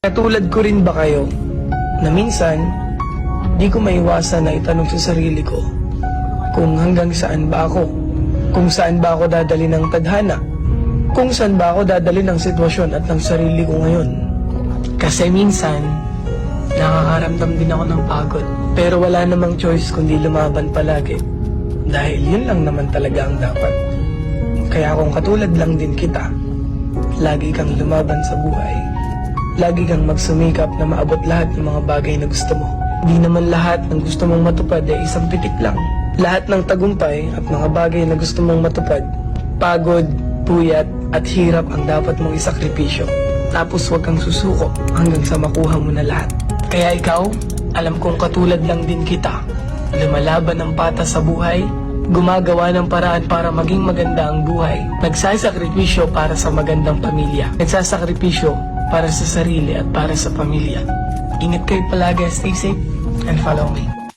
Katulad ko rin ba kayo na minsan di ko maiwasan na itanong sa sarili ko kung hanggang saan ba ako, kung saan ba ako dadali ng tadhana, kung saan ba ako dadali ng sitwasyon at ng sarili ko ngayon. Kasi minsan nakakaramdam din ako ng pagod, pero wala namang choice kundi lumaban palagi dahil yun lang naman talaga ang dapat. Kaya kung katulad lang din kita, lagi kang lumaban sa buhay, lagi kang magsumikap na maabot lahat ng mga bagay na gusto mo. Di naman lahat ng gusto mong matupad ay isang pitik lang. Lahat ng tagumpay at mga bagay na gusto mong matupad, pagod, puyat at hirap ang dapat mong isakripisyo. Tapos huwag kang susuko hanggang sa makuha mo na lahat. Kaya ikaw, alam kong katulad lang din kita, lumalaban ng patas sa buhay, gumagawa ng paraan para maging maganda ang buhay, nagsasakripisyo para sa magandang pamilya, nagsasakripisyo para sa sarili at para sa pamilya. Ingat kayo palagi, stay safe, and follow me.